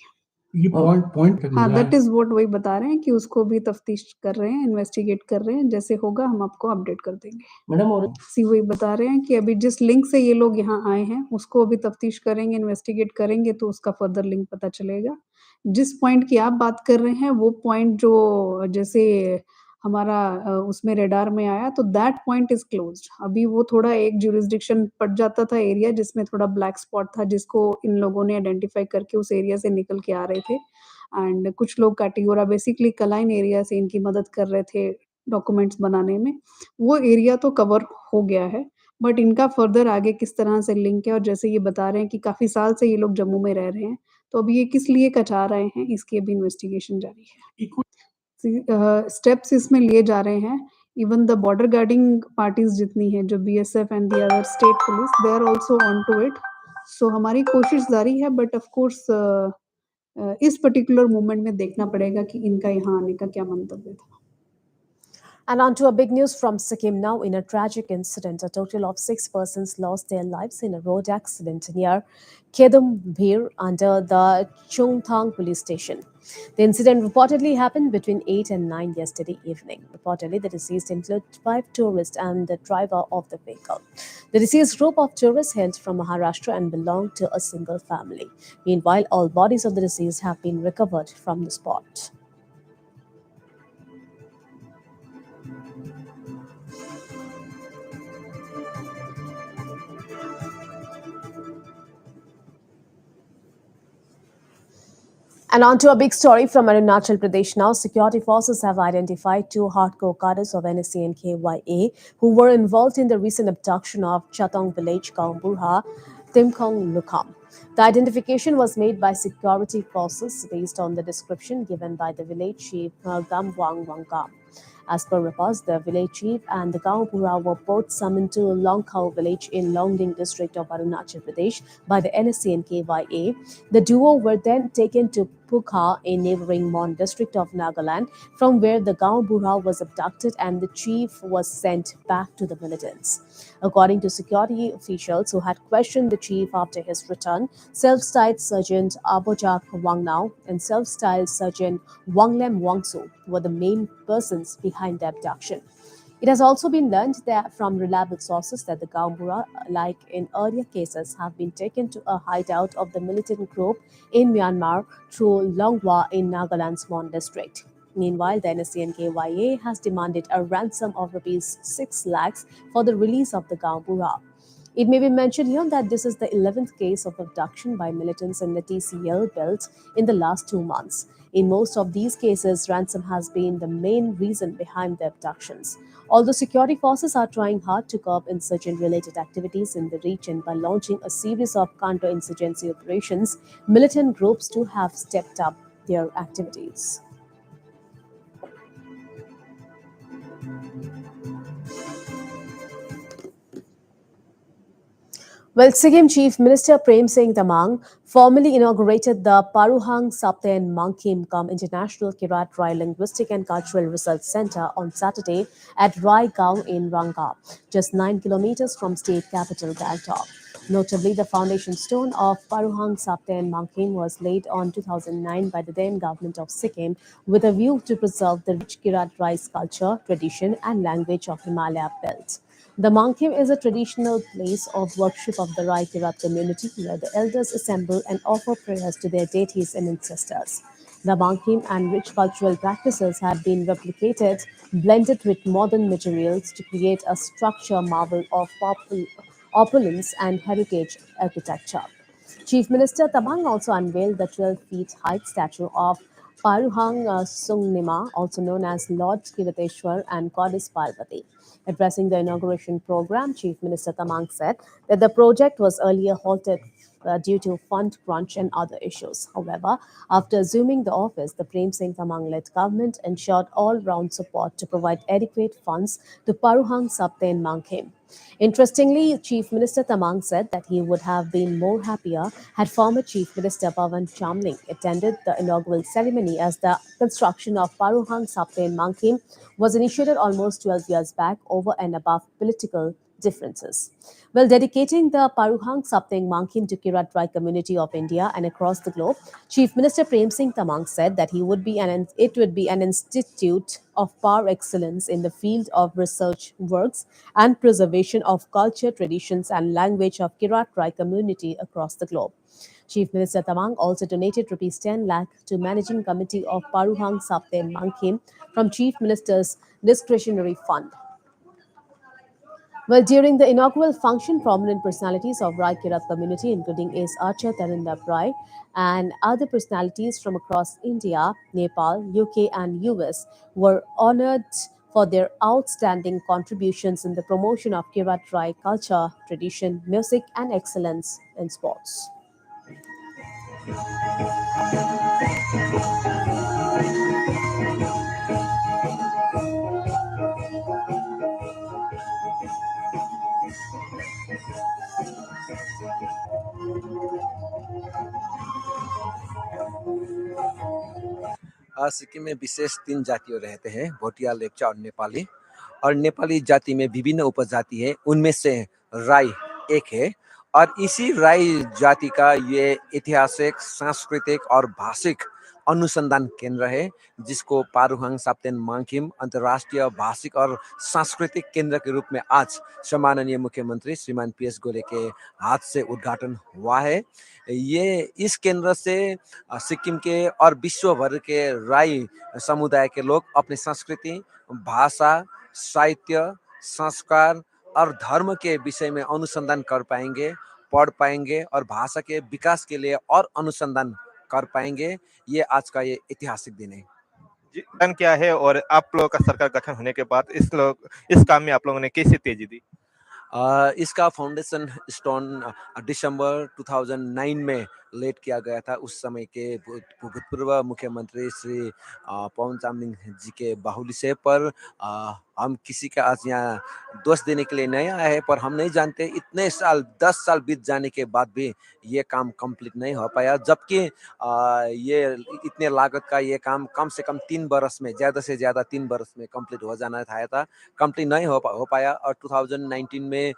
ये पॉइंट हाँ, दैट इज़ व्हाट वही बता रहे हैं कि उसको भी तफ्तीश कर रहे हैं, इन्वेस्टिगेट कर रहे हैं, जैसे होगा हम आपको अपडेट कर देंगे। सी वही बता रहे हैं कि अभी जिस लिंक से ये लोग यहाँ आए हैं, उसको अभी तफ्तीश करेंगे, इन्वेस्टिगेट करेंगे तो उसका फर्दर लिंक पता चलेगा। जिस पॉइंट की आप बात कर रहे हैं, वो पॉइंट जो जैसे हमारा उसमें रडार में आया तो दैट पॉइंट इज़ क्लोज़्ड। अभी वो थोड़ा एक ज्यूरिसडिक्शन पड़ जाता था एरिया जिसमें थोड़ा ब्लैक स्पॉट था, जिसको इन लोगों ने आइडेंटिफ़ाई करके उस एरिया से निकल के आ रहे थे। एंड कुछ लोग काटीगोरा बेसिकली कलाइन एरिया से इनकी मदद कर रहे थे डॉक्यूमेंट्स बनाने में। वो एरिया तो कवर हो गया है, बट इनका फर्दर आगे किस तरह से लिंक है और जैसे ये बता रहे हैं कि काफ़ी साल से ये लोग जम्मू में रह रहे हैं, तो अभी ये किस लिए कचा रहे हैं, इसकी अभी इन्वेस्टिगेशन जारी है। स्टेप्स इसमें लिए जा रहे हैं। Even the border guarding parties जितनी हैं, जो BSF and the other state police, they are also on to it. So हमारी कोशिश जारी है, बट ऑफ कोर्स इस पर्टिकुलर मोमेंट में देखना पड़ेगा कि इनका यहाँ आने का क्या मंतव्य था। And on to a big news from Sikkim now. In a tragic incident, a total of 6 persons lost their lives in a road accident near Kedumbir under the Chungthang police station. The incident reportedly happened between 8 and 9 yesterday evening. Reportedly, the deceased included 5 tourists and the driver of the vehicle. The deceased group of tourists hailed from Maharashtra and belonged to a single family. Meanwhile, all bodies of the deceased have been recovered from the spot. And on to a big story from Arunachal Pradesh now. Security forces have identified 2 hardcore cadres of NSC and KYA who were involved in the recent abduction of Chatong village Kaumburha, Timkong Lukam. The identification was made by security forces based on the description given by the village chief Gamwang Wangam. As per reports, the village chief and the Gaupura were both summoned to Longkau village in Longding district of Arunachal Pradesh by the NSC and KYA. The duo were then taken to Pukha in neighboring Mon district of Nagaland, from where the Gaupura was abducted and the chief was sent back to the militants. According to security officials who had questioned the chief after his return, self-styled Sergeant Abojak Wangnao and self-styled Sergeant Wanglem Wangsu were the main persons behind the abduction. It has also been learned that from reliable sources that the Gaumbura, like in earlier cases, have been taken to a hideout of the militant group in Myanmar through Longwa in Nagaland's Mon district. Meanwhile, the NSC and KYA has demanded a ransom of rupees 6 lakhs for the release of the Gaumbura. It may be mentioned here that this is the 11th case of abduction by militants in the TCL belt in the last 2 months. In most of these cases, ransom has been the main reason behind the abductions. Although security forces are trying hard to curb insurgent-related activities in the region by launching a series of counter-insurgency operations, militant groups too have stepped up their activities. Well, Sikkim Chief Minister Prem Singh Tamang formally inaugurated the Paruhang Sapten Mangkim International Kirat Rai Linguistic and Cultural Research Center on Saturday at Rai Gaon in Ranga, just 9 kilometers from state capital Gangtok. Notably, the foundation stone of Paruhang Sapten Mangkim was laid on 2009 by the then government of Sikkim with a view to preserve the rich Kirat rice culture, tradition, and language of Himalaya belt. The Mangkim is a traditional place of worship of the Rai Kirat community where the elders assemble and offer prayers to their deities and ancestors. The Mangkim and rich cultural practices have been replicated, blended with modern materials to create a structure marvel of opulence and heritage architecture. Chief Minister Tabang also unveiled the 12 feet height statue of Paruhang Sungnima, also known as Lord Kirateshwar and Goddess Parvati. Addressing the inauguration program, Chief Minister Tamang said that the project was earlier halted due to fund crunch and other issues. However, after assuming the office, the Prem Singh Tamang led government ensured all round support to provide adequate funds to Paruhang Sapten Mangkim. Interestingly, Chief Minister Tamang said that he would have been more happier had former Chief Minister Pavan Chamling attended the inaugural ceremony as the construction of Paruhang Sapten Mangkim was initiated almost 12 years back over and above political differences. While dedicating the Paruhang Sapteng Mangkim to Kirat Rai community of India and across the globe, Chief Minister Prem Singh Tamang said that it would be an institute of par excellence in the field of research works and preservation of culture, traditions, and language of Kirat Rai community across the globe. Chief Minister Tamang also donated rupees 10 lakh to managing committee of Paruhang Sapten Mangkim from Chief Minister's discretionary fund. Well, during the inaugural function, prominent personalities of Rai Kirat community, including Ace Archer Tarindap Rai and other personalities from across India, Nepal, UK, and US, were honored for their outstanding contributions in the promotion of Kirat Rai culture, tradition, music, and excellence in sports. Sikkim में विशेष 3 जातियों रहते हैं, भोटिया, लेप्चा और नेपाली। और नेपाली जाति में विभिन्न उपजाति है, उनमें से राई एक है। और इसी राई जाति का ये ऐतिहासिक, सांस्कृतिक और भाषिक अनुसंधान केंद्र है, जिसको पारुहांग साप्तेन मांगखिम अंतर्राष्ट्रीय भाषिक और सांस्कृतिक केंद्र के रूप में आज सम्माननीय मुख्यमंत्री श्रीमान पीएस गोले के हाथ से उद्घाटन हुआ है। ये इस केंद्र से सिक्किम के और विश्व भर के राई समुदाय के लोग अपनी संस्कृति, भाषा, साहित्य, संस्कार और धर्म के विषय में अनुसंधान कर पाएंगे, पढ़ पाएंगे और भाषा के विकास के लिए और अनुसंधान कर पाएंगे। ये आज का ये ऐतिहासिक दिन है। प्लान क्या है और आप लोगों का सरकार गठन होने के बाद इस काम में आप लोगों ने कैसे तेजी दी? इसका फाउंडेशन स्टोन दिसंबर 2009 में लेट किया गया था। उस समय के भूतपूर्व मुख्यमंत्री श्री पवन चामलिंग जी के बाहुल्य से, पर हम किसी का आज यहाँ दोष देने के लिए नहीं आए हैं, पर हम नहीं जानते इतने साल 10 साल बीत जाने के बाद भी ये काम कंप्लीट नहीं हो पाया, जबकि ये इतने लागत का ये काम कम से कम 3 बरस में, ज़्यादा से ज़्यादा 3 बरस में कंप्लीट हो जाना था, कंप्लीट नहीं हो पाया। और 2019 में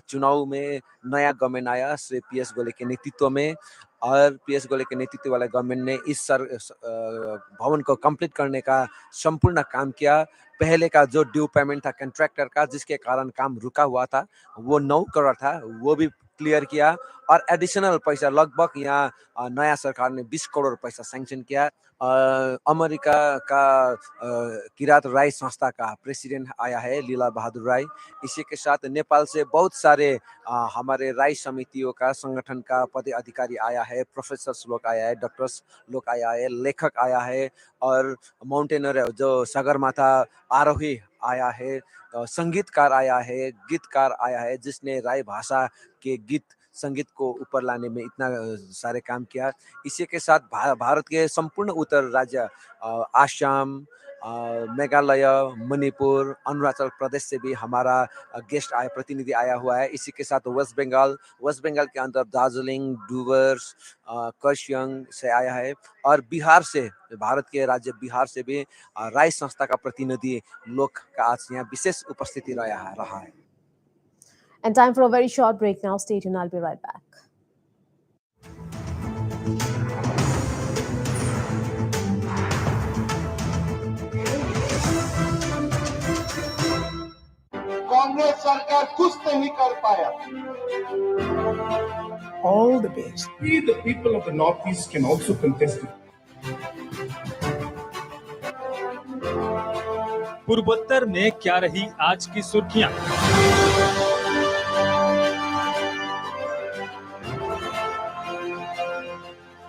चुनाव में नया गवर्नमेंट आया श्री पीएस गोले के नेतृत्व में, और पीएस गोले के नेतृत्व वाले गवर्नमेंट ने इस भवन को कंप्लीट करने का संपूर्ण काम किया। पहले का जो ड्यू पेमेंट था कंट्रैक्टर का, जिसके कारण काम रुका हुआ था, वो 9 करोड़ था, वो भी क्लियर किया। और एडिशनल पैसा लगभग यहाँ नया सरकार ने 20 करोड़ पैसा सैंक्शन किया। अमेरिका का किरात राय संस्था का प्रेसिडेंट आया है लीला बहादुर राय। इसी के साथ नेपाल से बहुत सारे हमारे राय समितियों का संगठन का पदाधिकारी आया है, प्रोफेसर्स लोग आया है, डॉक्टर्स लोग आया है, लेखक आया है, और माउंटेनर जो सगरमाथा आरोही आया है, संगीतकार आया है, गीतकार आया है, जिसने राय भाषा के गीत संगीत को ऊपर लाने में इतना सारे काम किया। इसी के साथ भारत के संपूर्ण उत्तर राज्य, आसाम, मेघालय, मणिपुर, अरुणाचल प्रदेश से भी हमारा गेस्ट आया, प्रतिनिधि आया हुआ है। इसी के साथ वेस्ट बंगाल के अंदर दार्जिलिंग, डूवर्स, कर्सियंग से आया है, और बिहार से, भारत के राज्य बिहार से भी राय संस्था का प्रतिनिधि लोग का आज यहाँ विशेष उपस्थिति रहा है। And time for a very short break now. Stay tuned. I'll be right back. Congress सरकार कुछ नहीं कर पाया. All the best. We, the people of the Northeast, can also contest it. पूर्वोत्तर में क्या रही आज की सुर्खियां?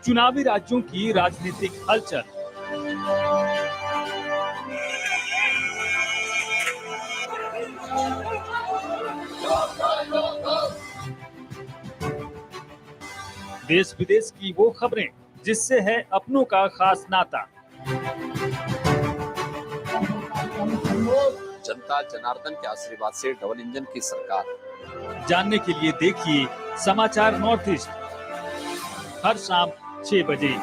चुनावी राज्यों की राजनीतिक हलचल। देश विदेश की वो खबरें जिससे है अपनों का खास नाता। जनता जनार्दन के आशीर्वाद से डबल इंजन की सरकार। जानने के लिए देखिए समाचार नॉर्थ ईस्ट हर शाम 6 बजे।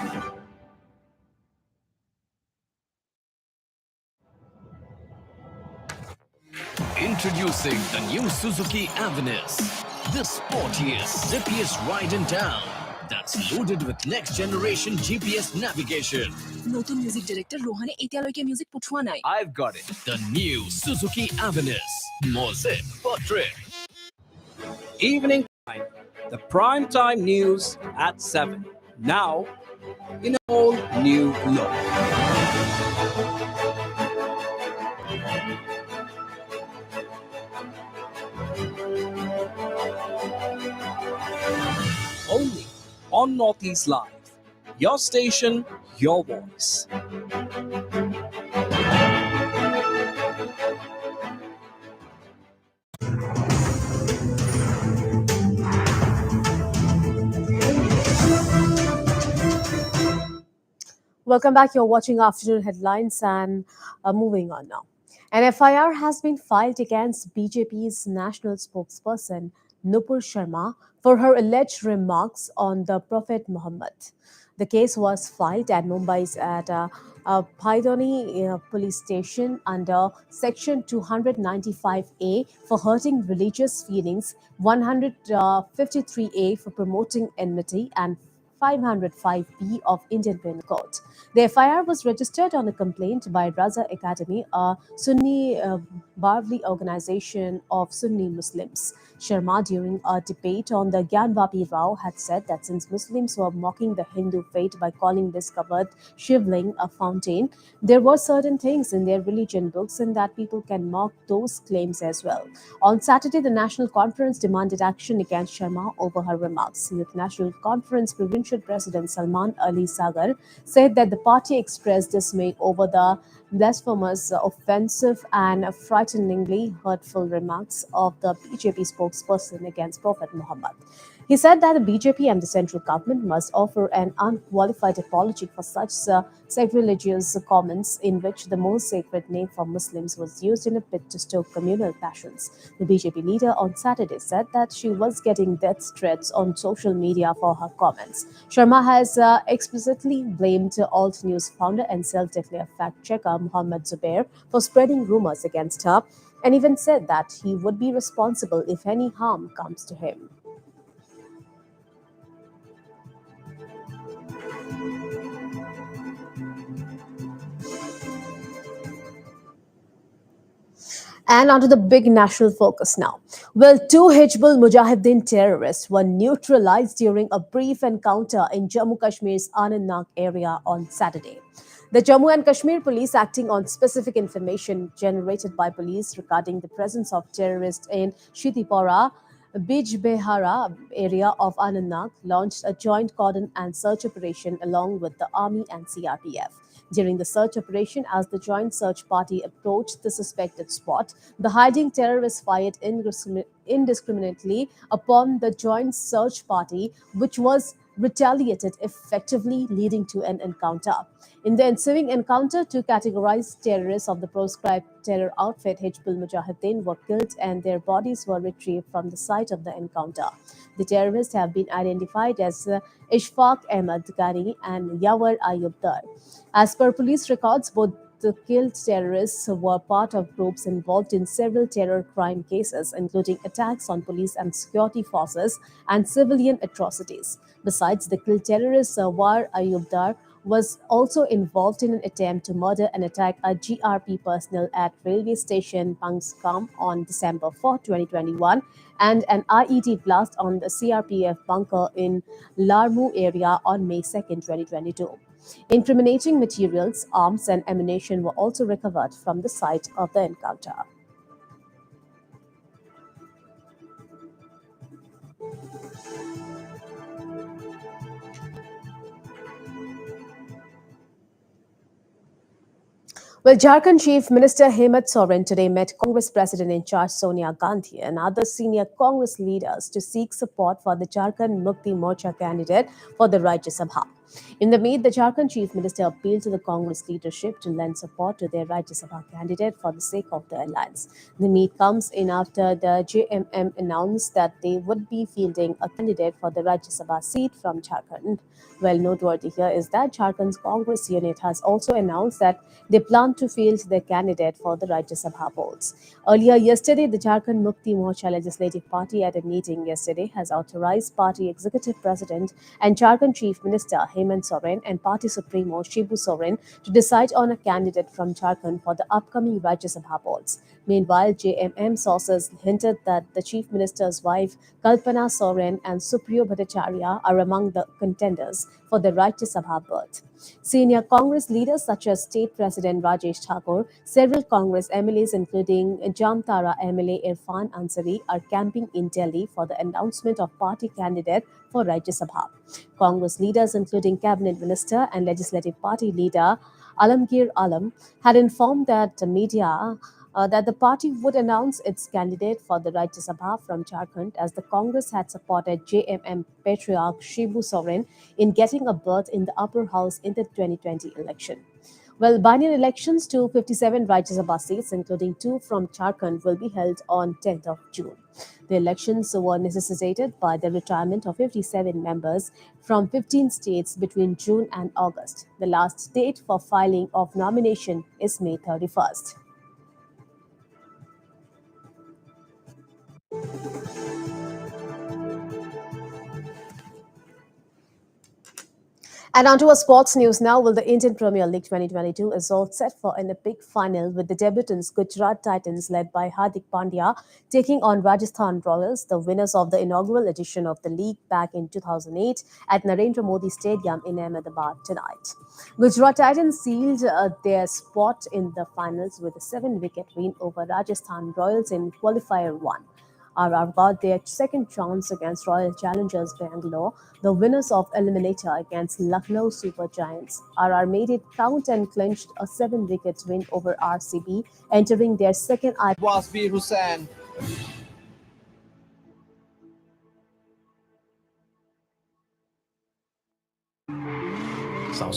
Introducing the new Suzuki Avenue. This sportiest, zippiest ride in town. That's loaded with next generation GPS navigation. নতুন মিউজিক ডাইরেক্টর রোহানে এতিয়ালৈকে মিউজিক পঠোৱা নাই। I've got it. The new Suzuki Avenue. More zip for trip. Evening Prime, the prime time news at 7. Now, in a whole new look. Only on Northeast Live. Your station, your voice. Welcome back. You're watching Afternoon Headlines and moving on now. An FIR has been filed against BJP's national spokesperson Nupur Sharma for her alleged remarks on the Prophet Muhammad. The case was filed at Mumbai's at Paidoni police station under Section 295A for hurting religious feelings, 153A for promoting enmity, and 505B of Indian Penal Code. The FIR was registered on a complaint by Raza Academy, a Sunni Bawli organization of Sunni Muslims. Sharma, during a debate on the Gyanvapi Rao, had said that since Muslims were mocking the Hindu faith by calling this covered shivling a fountain, there were certain things in their religion books and that people can mock those claims as well. On Saturday, the National Conference demanded action against Sharma over her remarks. Youth National Conference Provincial President Salman Ali Sagar said that the party expressed dismay over the blasphemous, offensive, and frighteningly hurtful remarks of the BJP spokesperson against Prophet Muhammad. He said that the BJP and the central government must offer an unqualified apology for such sacrilegious comments in which the most sacred name for Muslims was used in a bid to stoke communal passions. The BJP leader on Saturday said that she was getting death threats on social media for her comments. Sharma has explicitly blamed Alt News founder and self-declared fact-checker Muhammad Zubair for spreading rumors against her, and even said that he would be responsible if any harm comes to him. And onto the big national focus now. Well, two Hizbul Mujahideen terrorists were neutralized during a brief encounter in Jammu Kashmir's Anandnag area on Saturday. The Jammu and Kashmir police, acting on specific information generated by police regarding the presence of terrorists in Shitipora, Bijbehara area of Anandnag, launched a joint cordon and search operation along with the army and CRPF. During the search operation, as the joint search party approached the suspected spot, the hiding terrorists fired indiscriminately upon the joint search party, which was retaliated effectively, leading to an encounter. In the ensuing encounter, two categorized terrorists of the proscribed terror outfit Hizbul Mujahideen were killed and their bodies were retrieved from the site of the encounter. The terrorists have been identified as Ishfaq Ahmad Ghani and Yawar Ayub Dar. As per police records, both the killed terrorists were part of groups involved in several terror crime cases, including attacks on police and security forces and civilian atrocities. Besides the killed terrorists, War Ayub Dar was also involved in an attempt to murder and attack a GRP personnel at railway station Pangskam on December 4, 2021, and an IED blast on the CRPF bunker in Larmu area on May 2, 2022. Incriminating materials, arms, and ammunition were also recovered from the site of the encounter. Well, Jharkhand Chief Minister Hemant Soren today met Congress President in charge Sonia Gandhi and other senior Congress leaders to seek support for the Jharkhand Mukti Morcha candidate for the Rajya Sabha. In the meet, the Jharkhand Chief Minister appealed to the Congress leadership to lend support to their Rajya Sabha candidate for the sake of the alliance. The meet comes in after the JMM announced that they would be fielding a candidate for the Rajya Sabha seat from Jharkhand. Well, noteworthy here is that Jharkhand's Congress unit has also announced that they plan to field their candidate for the Rajya Sabha polls. Earlier yesterday, the Jharkhand Mukti Morcha Legislative Party at a meeting yesterday has authorized Party Executive President and Jharkhand Chief Minister Hemant Soren and Party Supremo Shibu Soren to decide on a candidate from Jharkhand for the upcoming Rajya Sabha polls. Meanwhile, JMM sources hinted that the Chief Minister's wife Kalpana Soren and Supriyo Bhattacharya are among the contenders for the Rajya Sabha berth. Senior Congress leaders such as State President Rajesh Thakur, several Congress MLAs including Jamtara MLA Irfan Ansari are camping in Delhi for the announcement of party candidate for Rajya Sabha. Congress leaders including Cabinet Minister and Legislative Party leader Alamgir Alam had informed that media that the party would announce its candidate for the Rajya Sabha from Jharkhand as the Congress had supported JMM patriarch Shibu Soren in getting a berth in the upper house in the 2020 election. Well, by-election elections to 57 Rajya Sabha seats, including 2 from Jharkhand, will be held on 10th of June. The elections were necessitated by the retirement of 57 members from 15 states between June and August. The last date for filing of nomination is May 31st. And on to our sports news now. Will the Indian Premier League 2022 is all set for an epic final with the debutants Gujarat Titans led by Hardik Pandya taking on Rajasthan Royals, the winners of the inaugural edition of the league back in 2008 at Narendra Modi Stadium in Ahmedabad tonight. Gujarat Titans sealed their spot in the finals with a 7-wicket win over Rajasthan Royals in Qualifier 1. RR got their second chance against Royal Challengers Bangalore, the winners of Eliminator against Lucknow Super Giants. RR made it count and clinched a 7-wicket win over RCB, entering their second Wasfi Hussain